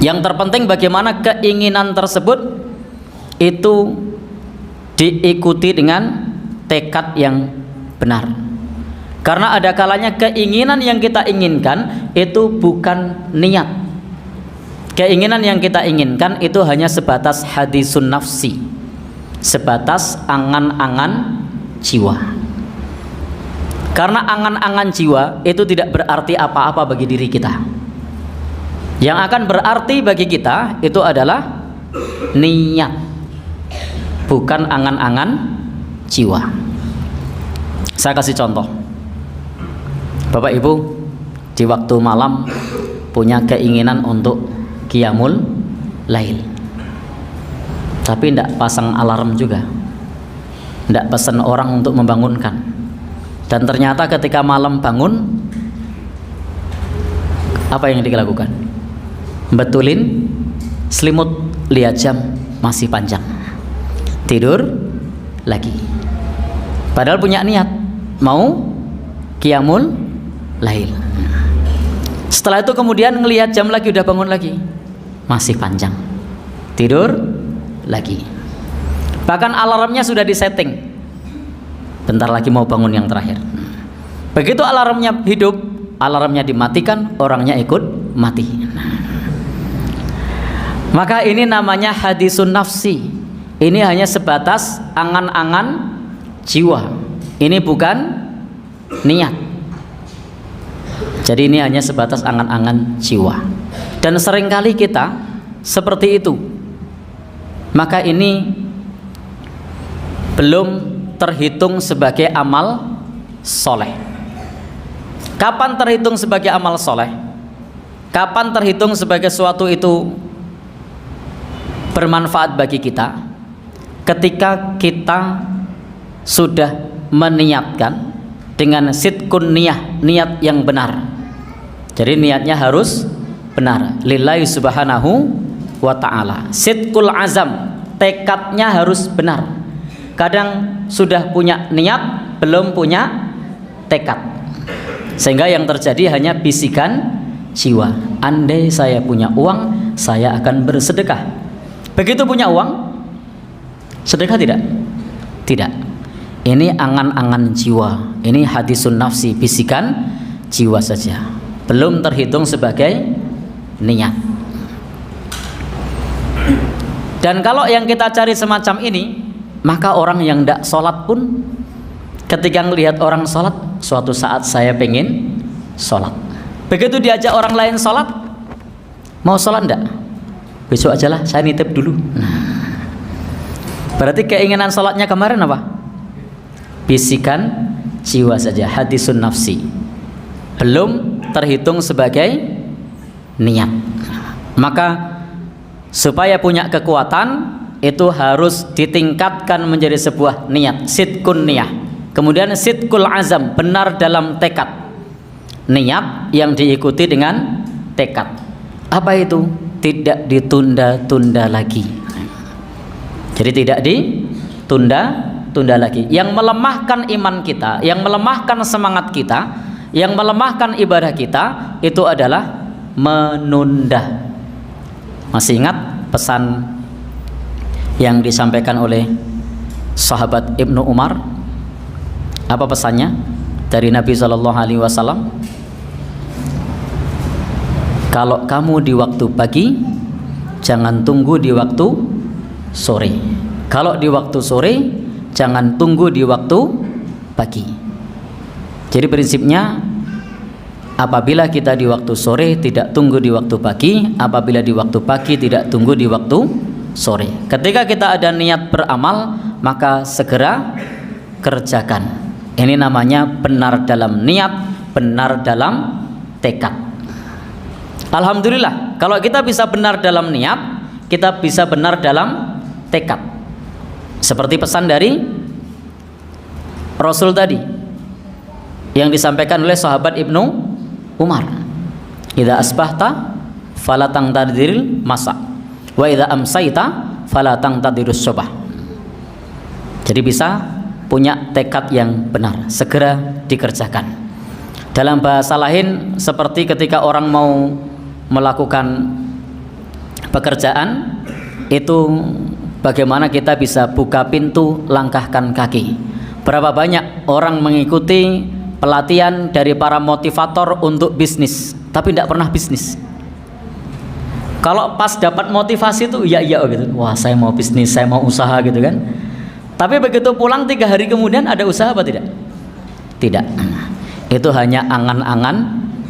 Yang terpenting bagaimana keinginan tersebut itu diikuti dengan tekad yang benar. Karena ada kalanya keinginan yang kita inginkan itu bukan niat. Keinginan yang kita inginkan itu hanya sebatas hadisun nafsi, sebatas angan-angan jiwa. Karena angan-angan jiwa itu tidak berarti apa-apa bagi diri kita. Yang akan berarti bagi kita itu adalah niat, bukan angan-angan jiwa. Saya kasih contoh. Bapak Ibu di waktu malam punya keinginan untuk qiyamul lail, tapi tidak pasang alarm juga, tidak pesan orang untuk membangunkan, dan ternyata ketika malam bangun, apa yang dilakukan? Betulin selimut, lihat jam masih panjang, tidur lagi, padahal punya niat mau qiyamul lail. Setelah itu kemudian ngelihat jam lagi, udah bangun lagi, masih panjang, tidur lagi. Bahkan alarmnya sudah disetting, bentar lagi mau bangun yang terakhir. Begitu alarmnya hidup, alarmnya dimatikan, orangnya ikut mati. Maka ini namanya hadisun nafsi. Ini hanya sebatas angan-angan jiwa. Ini bukan niat. Jadi ini hanya sebatas angan-angan jiwa. Dan seringkali kita seperti itu. Maka ini belum terhitung sebagai amal soleh. Kapan terhitung sebagai amal soleh? Kapan terhitung sebagai sesuatu itu bermanfaat bagi kita? Ketika kita sudah meniatkan dengan sidqun niyah, niat yang benar. Jadi niatnya harus benar, lillahi subhanahu wa ta'ala. Sidqul azam, tekadnya harus benar. Kadang sudah punya niat, belum punya tekad, sehingga yang terjadi hanya bisikan jiwa. Andai saya punya uang, saya akan bersedekah. Begitu punya uang, sedekah tidak? Tidak. Ini angan-angan jiwa. Ini hadisun nafsi, bisikan jiwa saja, belum terhitung sebagai niat. Dan kalau yang kita cari semacam ini, maka orang yang tidak sholat pun ketika melihat orang sholat, suatu saat saya pengen sholat. Begitu diajak orang lain sholat, mau sholat enggak? Besok aja lah, saya nitip dulu. Berarti keinginan sholatnya kemarin apa? Bisikan jiwa saja, hadisun nafsi, belum terhitung sebagai niat. Maka supaya punya kekuatan itu harus ditingkatkan menjadi sebuah niat, sidqun niyah. Kemudian sidqul azam, benar dalam tekad. Niat yang diikuti dengan tekad. Apa itu? Tidak ditunda-tunda lagi. Jadi tidak ditunda-tunda lagi. Yang melemahkan iman kita, yang melemahkan semangat kita, yang melemahkan ibadah kita itu adalah menunda. Masih ingat pesan yang disampaikan oleh sahabat Ibnu Umar? Apa pesannya dari Nabi SAW? Kalau kamu di waktu pagi, jangan tunggu di waktu sore. Kalau di waktu sore, jangan tunggu di waktu pagi. Jadi prinsipnya, apabila kita di waktu sore tidak tunggu di waktu pagi, apabila di waktu pagi tidak tunggu di waktu sore. Ketika kita ada niat beramal, maka segera kerjakan. Ini namanya benar dalam niat, benar dalam tekad. Alhamdulillah, kalau kita bisa benar dalam niat, kita bisa benar dalam tekad. Seperti pesan dari Rasul tadi yang disampaikan oleh sahabat Ibnu Umar. Idza asbahta fala tangtadiril masa, wa idza amsaita fala tangtadirus subah. Jadi bisa punya tekad yang benar, segera dikerjakan. Dalam bahasa lain seperti ketika orang mau melakukan pekerjaan itu bagaimana kita bisa buka pintu, langkahkan kaki. Berapa banyak orang mengikuti pelatihan dari para motivator untuk bisnis, tapi tidak pernah bisnis. Kalau pas dapat motivasi itu iya gitu, wah saya mau bisnis, saya mau usaha gitu kan. Tapi begitu pulang 3 hari kemudian ada usaha apa tidak? Tidak. Itu hanya angan-angan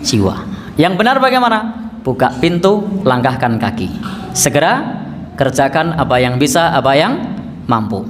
jiwa. Yang benar bagaimana? Buka pintu, langkahkan kaki. Segera kerjakan apa yang bisa, apa yang mampu.